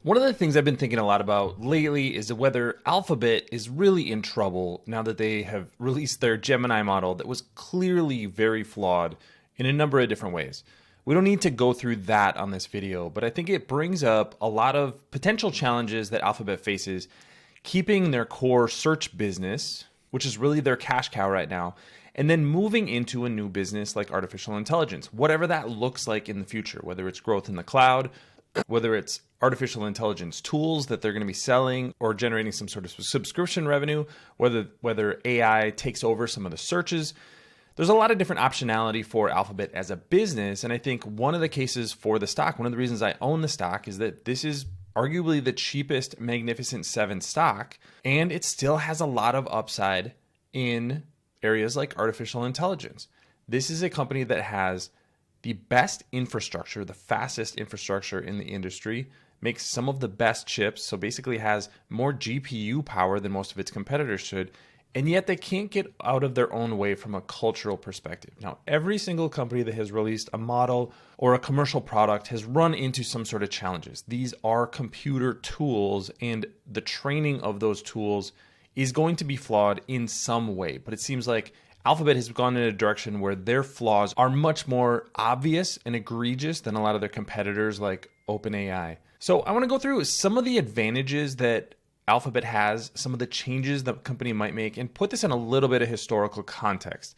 One of the things I've been thinking a lot about lately is whether Alphabet is really in trouble now that they have released their Gemini model that was clearly very flawed in a number of different ways. We don't need to go through that on this video, but I think it brings up a lot of potential challenges that Alphabet faces keeping their core search business, which is really their cash cow right now, and then moving into a new business like artificial intelligence, whatever that looks like in the future, whether it's growth in the cloud, whether it's artificial intelligence tools that they're going to be selling or generating some sort of subscription revenue, whether AI takes over some of the searches. There's a lot of different optionality for Alphabet as a business. And I think one of the cases for the stock, one of the reasons I own the stock is that this is arguably the cheapest Magnificent Seven stock, and it still has a lot of upside in areas like artificial intelligence. This is a company that has the best infrastructure, the fastest infrastructure in the industry, makes some of the best chips, so basically has more GPU power than most of its competitors should, and yet they can't get out of their own way from a cultural perspective. Now, every single company that has released a model or a commercial product has run into some sort of challenges. These are computer tools, and the training of those tools is going to be flawed in some way, but it seems like Alphabet has gone in a direction where their flaws are much more obvious and egregious than a lot of their competitors like OpenAI. So I want to go through some of the advantages that Alphabet has, some of the changes the company might make, and put this in a little bit of historical context.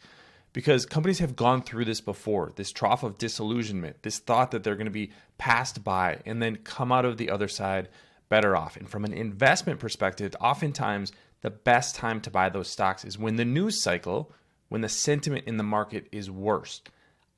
Because companies have gone through this before, this trough of disillusionment, this thought that they're going to be passed by and then come out of the other side better off. And from an investment perspective, oftentimes the best time to buy those stocks is when the news cycle, when the sentiment in the market is worse.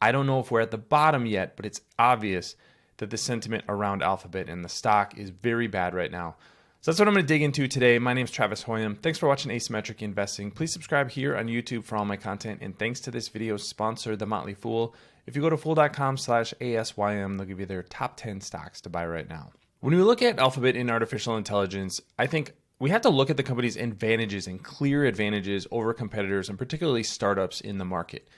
I don't know if we're at the bottom yet, but it's obvious that the sentiment around Alphabet and the stock is very bad right now. So that's what I'm going to dig into today. My name is Travis Hoium. Thanks for watching Asymmetric Investing. Please subscribe here on YouTube for all my content. And thanks to this video's sponsor, The Motley Fool. If you go to fool.com/ASYM, they'll give you their top 10 stocks to buy right now. When we look at Alphabet in artificial intelligence, I think we have to look at the company's advantages and clear advantages over competitors and particularly startups in the market.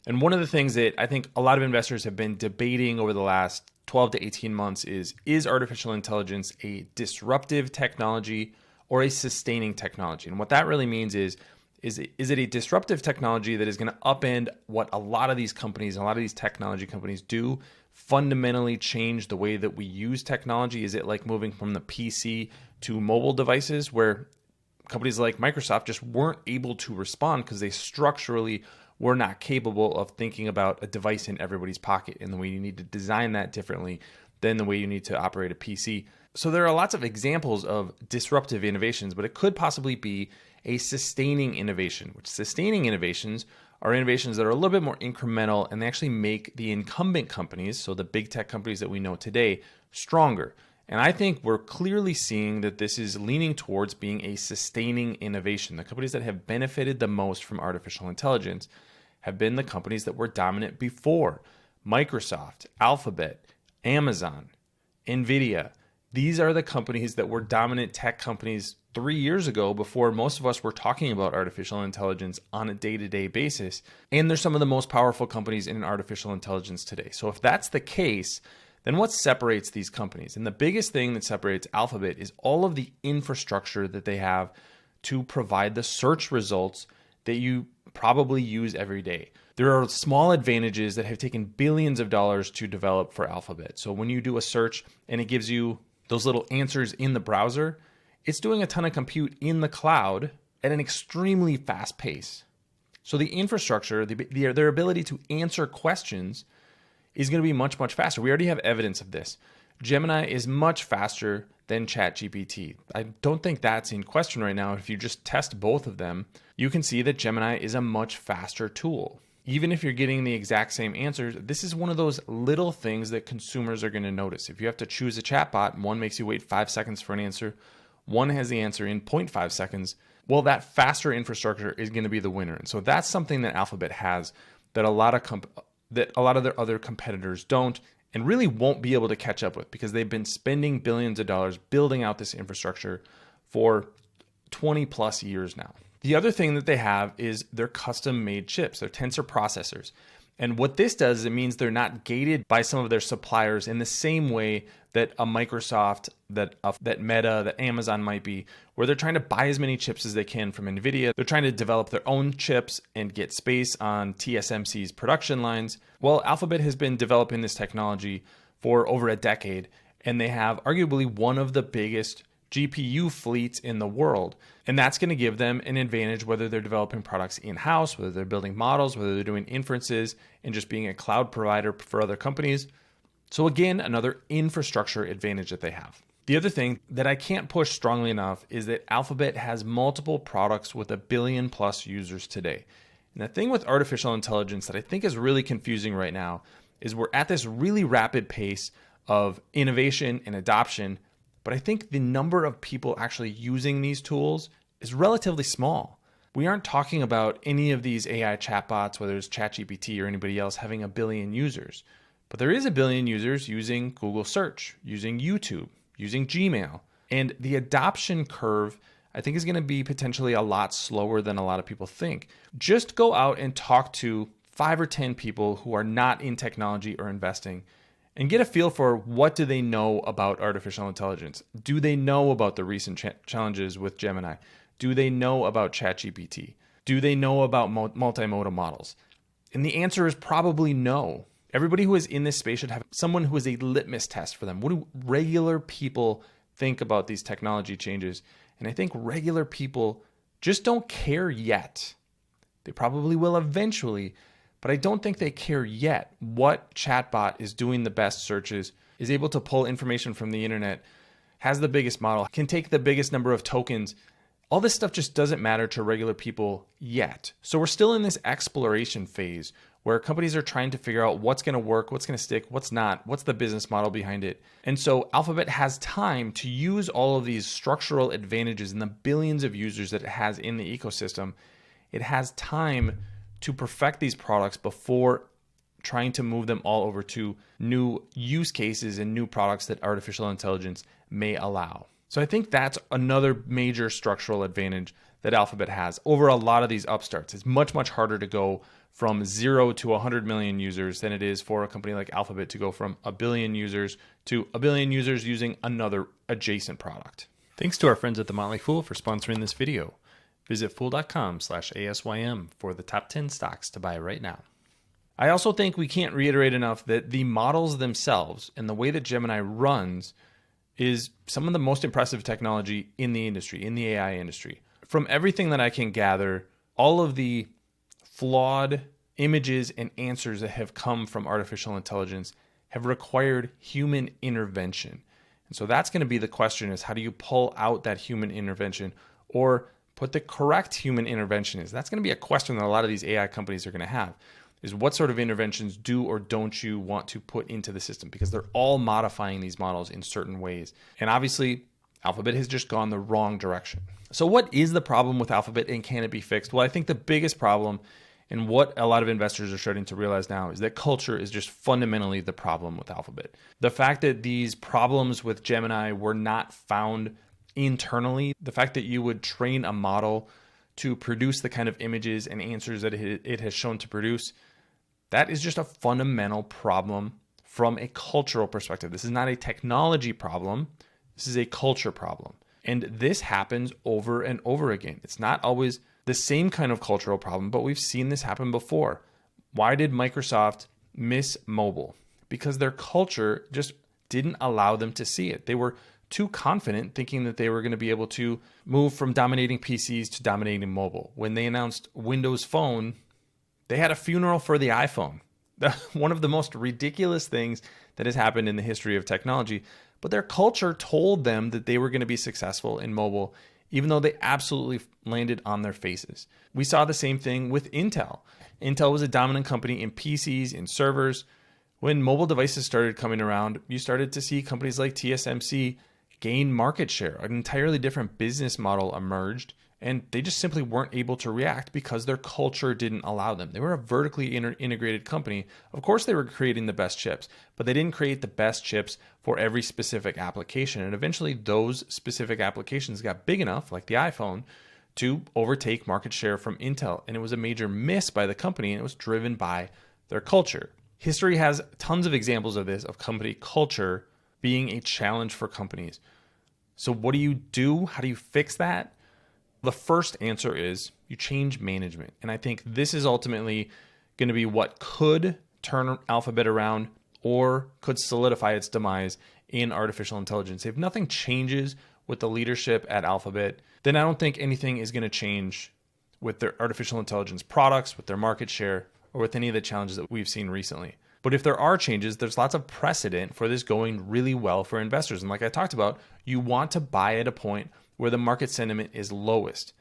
And one of the things that I think a lot of investors have been debating over the last 12 to 18 months is artificial intelligence a disruptive technology or a sustaining technology? And what that really means is it a disruptive technology that is going to upend what a lot of these companies, a lot of these technology companies do, fundamentally change the way that we use technology? Is it like moving from the PC to mobile devices where companies like Microsoft just weren't able to respond because they structurally were not capable of thinking about a device in everybody's pocket and the way you need to design that differently than the way you need to operate a PC? So there are lots of examples of disruptive innovations, but it could possibly be a sustaining innovation, which sustaining innovations are innovations that are a little bit more incremental and they actually make the incumbent companies, so the big tech companies that we know today, stronger. And I think we're clearly seeing that this is leaning towards being a sustaining innovation. The companies that have benefited the most from artificial intelligence have been the companies that were dominant before. Microsoft, Alphabet, Amazon, NVIDIA. These are the companies that were dominant tech companies 3 years ago before most of us were talking about artificial intelligence on a day-to-day basis. And they're some of the most powerful companies in artificial intelligence today. So if that's the case, then what separates these companies? And the biggest thing that separates Alphabet is all of the infrastructure that they have to provide the search results that you probably use every day. There are small advantages that have taken billions of dollars to develop for Alphabet. So when you do a search and it gives you those little answers in the browser, it's doing a ton of compute in the cloud at an extremely fast pace. So the infrastructure, their ability to answer questions is going to be much, much faster. We already have evidence of this. Gemini is much faster than ChatGPT. I don't think that's in question right now. If you just test both of them, you can see that Gemini is a much faster tool. Even if you're getting the exact same answers, this is one of those little things that consumers are going to notice. If you have to choose a chatbot, one makes you wait 5 seconds for an answer, one has the answer in 0.5 seconds, well, that faster infrastructure is going to be the winner. And so that's something that Alphabet has that a lot of their other competitors don't and really won't be able to catch up with because they've been spending billions of dollars building out this infrastructure for 20 plus years now. The other thing that they have is their custom-made chips, their tensor processors. And what this does is it means they're not gated by some of their suppliers in the same way that a Microsoft, that Meta, that Amazon might be, where they're trying to buy as many chips as they can from NVIDIA. They're trying to develop their own chips and get space on TSMC's production lines. Well, Alphabet has been developing this technology for over a decade, and they have arguably one of the biggest GPU fleets in the world. And that's going to give them an advantage whether they're developing products in-house, whether they're building models, whether they're doing inferences, and just being a cloud provider for other companies. So again, another infrastructure advantage that they have. The other thing that I can't push strongly enough is that Alphabet has multiple products with 1 billion plus users today. And the thing with artificial intelligence that I think is really confusing right now is we're at this really rapid pace of innovation and adoption, but I think the number of people actually using these tools is relatively small. We aren't talking about any of these AI chatbots, whether it's ChatGPT or anybody else, having 1 billion users. But there is 1 billion users using Google Search, using YouTube, using Gmail. And the adoption curve, I think, is going to be potentially a lot slower than a lot of people think. Just go out and talk to 5 or 10 people who are not in technology or investing and get a feel for what do they know about artificial intelligence. Do they know about the recent challenges with Gemini? Do they know about ChatGPT? Do they know about multimodal models? And the answer is probably no. Everybody who is in this space should have someone who is a litmus test for them. What do regular people think about these technology changes? And I think regular people just don't care yet. They probably will eventually, but I don't think they care yet what chatbot is doing the best searches, is able to pull information from the internet, has the biggest model, can take the biggest number of tokens. All this stuff just doesn't matter to regular people yet. So we're still in this exploration phase where companies are trying to figure out what's going to work, what's going to stick, what's not, what's the business model behind it. And so Alphabet has time to use all of these structural advantages and the billions of users that it has in the ecosystem. It has time to perfect these products before trying to move them all over to new use cases and new products that artificial intelligence may allow. So I think that's another major structural advantage that Alphabet has over a lot of these upstarts. It's much, much harder to go from 0 to 100 million users than it is for a company like Alphabet to go from 1 billion users to 1 billion users using another adjacent product. Thanks to our friends at The Motley Fool for sponsoring this video. Visit fool.com/ASYM for the top 10 stocks to buy right now. I also think we can't reiterate enough that the models themselves and the way that Gemini runs is some of the most impressive technology in the industry, in the AI industry. From everything that I can gather, all of the flawed images and answers that have come from artificial intelligence have required human intervention. And so that's going to be the question, is how do you pull out that human intervention or put the correct human intervention is? That's going to be a question that a lot of these AI companies are going to have, is what sort of interventions do or don't you want to put into the system? Because they're all modifying these models in certain ways. And obviously, Alphabet has just gone the wrong direction. So what is the problem with Alphabet and can it be fixed? Well, I think the biggest problem, and what a lot of investors are starting to realize now, is that culture is just fundamentally the problem with Alphabet. The fact that these problems with Gemini were not found internally, the fact that you would train a model to produce the kind of images and answers that it has shown to produce, that is just a fundamental problem from a cultural perspective. This is not a technology problem. This is a culture problem. And this happens over and over again. It's not always the same kind of cultural problem, but we've seen this happen before. Why did Microsoft miss mobile? Because their culture just didn't allow them to see it. They were too confident thinking that they were going to be able to move from dominating PCs to dominating mobile. When they announced Windows Phone, they had a funeral for the iPhone. One of the most ridiculous things that has happened in the history of technology. But their culture told them that they were going to be successful in mobile, even though they absolutely landed on their faces. We saw the same thing with Intel. Intel was a dominant company in PCs, in servers. When mobile devices started coming around, you started to see companies like TSMC gain market share. An entirely different business model emerged, and they just simply weren't able to react because their culture didn't allow them. They were a vertically integrated company. Of course, they were creating the best chips, but they didn't create the best chips for every specific application. And eventually, those specific applications got big enough, like the iPhone, to overtake market share from Intel. And it was a major miss by the company, and it was driven by their culture. History has tons of examples of this, of company culture being a challenge for companies. So what do you do? How do you fix that? The first answer is you change management. And I think this is ultimately going to be what could turn Alphabet around or could solidify its demise in artificial intelligence. If nothing changes with the leadership at Alphabet, then I don't think anything is going to change with their artificial intelligence products, with their market share, or with any of the challenges that we've seen recently. But if there are changes, there's lots of precedent for this going really well for investors. And like I talked about, you want to buy at a point where the market sentiment is lowest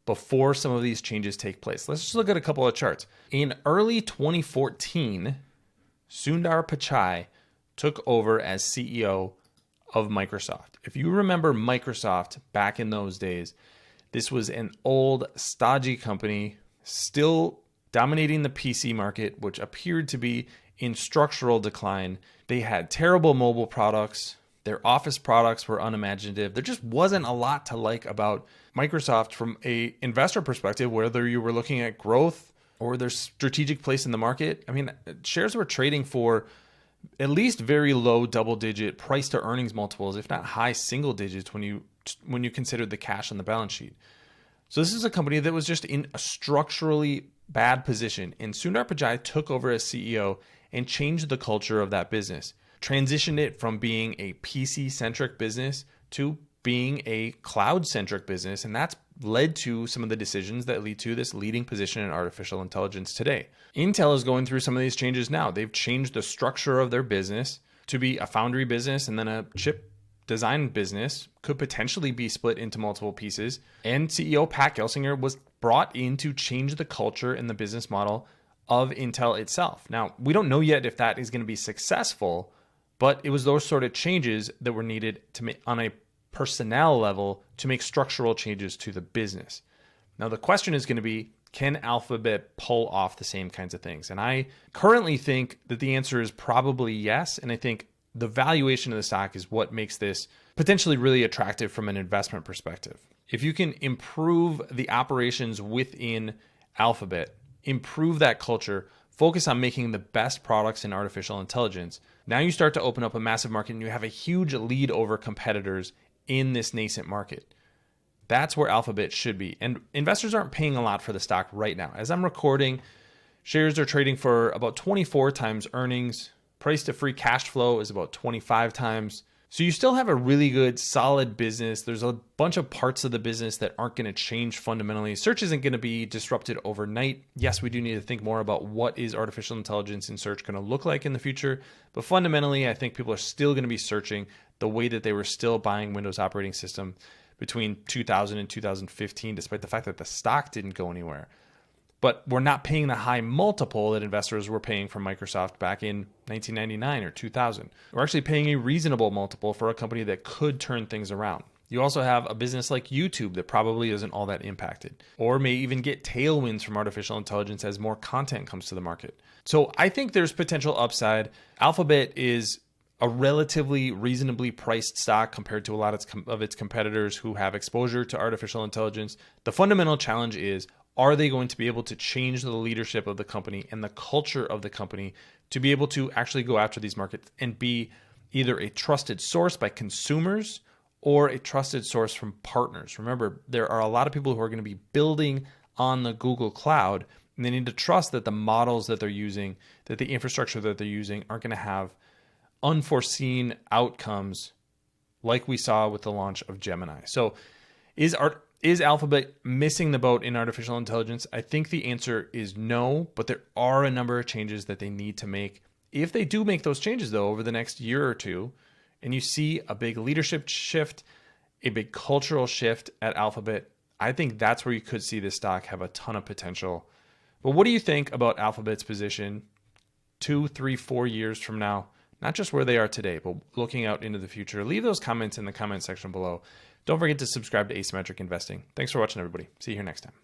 before some of these changes take place. Let's just look at a couple of charts. In early 2014, Sundar Pichai took over as CEO of Microsoft. If you remember Microsoft back in those days, this was an old, stodgy company still dominating the PC market, which appeared to be in structural decline. They had terrible mobile products. Their Office products were unimaginative. There just wasn't a lot to like about Microsoft from an investor perspective, whether you were looking at growth or their strategic place in the market. I mean, shares were trading for at least very low double-digit price to earnings multiples, if not high single digits when you consider the cash on the balance sheet. So this is a company that was just in a structurally bad position. And Sundar Pichai took over as CEO and changed the culture of that business, transitioned it from being a PC-centric business to being a cloud-centric business. And that's led to some of the decisions that lead to this leading position in artificial intelligence today. Intel is going through some of these changes now. They've changed the structure of their business to be a foundry business, and then a chip design business could potentially be split into multiple pieces. And CEO Pat Gelsinger was brought in to change the culture and the business model of Intel itself. Now, we don't know yet if that is going to be successful, but it was those sort of changes that were needed to make on a personnel level to make structural changes to the business. Now, the question is going to be, can Alphabet pull off the same kinds of things? And I currently think that the answer is probably yes. And I think the valuation of the stock is what makes this potentially really attractive from an investment perspective. If you can improve the operations within Alphabet, improve that culture, focus on making the best products in artificial intelligence, now you start to open up a massive market and you have a huge lead over competitors in this nascent market. That's where Alphabet should be. And investors aren't paying a lot for the stock right now. As I'm recording, shares are trading for about 24 times earnings. Price to free cash flow is about 25 times. So you still have a really good, solid business. There's a bunch of parts of the business that aren't going to change fundamentally. Search isn't going to be disrupted overnight. Yes, we do need to think more about what is artificial intelligence in search going to look like in the future. But fundamentally, I think people are still going to be searching the way that they were still buying Windows operating system between 2000 and 2015, despite the fact that the stock didn't go anywhere. But we're not paying the high multiple that investors were paying for Microsoft back in 1999 or 2000. We're actually paying a reasonable multiple for a company that could turn things around. You also have a business like YouTube that probably isn't all that impacted, or may even get tailwinds from artificial intelligence as more content comes to the market. So I think there's potential upside. Alphabet is a relatively reasonably priced stock compared to a lot of its competitors who have exposure to artificial intelligence. The fundamental challenge is, are they going to be able to change the leadership of the company and the culture of the company to be able to actually go after these markets and be either a trusted source by consumers or a trusted source from partners? Remember, there are a lot of people who are going to be building on the Google Cloud, and they need to trust that the models that they're using, that the infrastructure that they're using aren't going to have unforeseen outcomes like we saw with the launch of Gemini. So is Alphabet missing the boat in artificial intelligence? I think the answer is no, but there are a number of changes that they need to make. If they do make those changes, though, over the next year or two, and you see a big leadership shift, a big cultural shift at Alphabet, I think that's where you could see this stock have a ton of potential. But what do you think about Alphabet's position 2, 3, 4 years from now? Not just where they are today, but looking out into the future. Leave those comments in the comment section below. Don't forget to subscribe to Asymmetric Investing. Thanks for watching, everybody. See you here next time.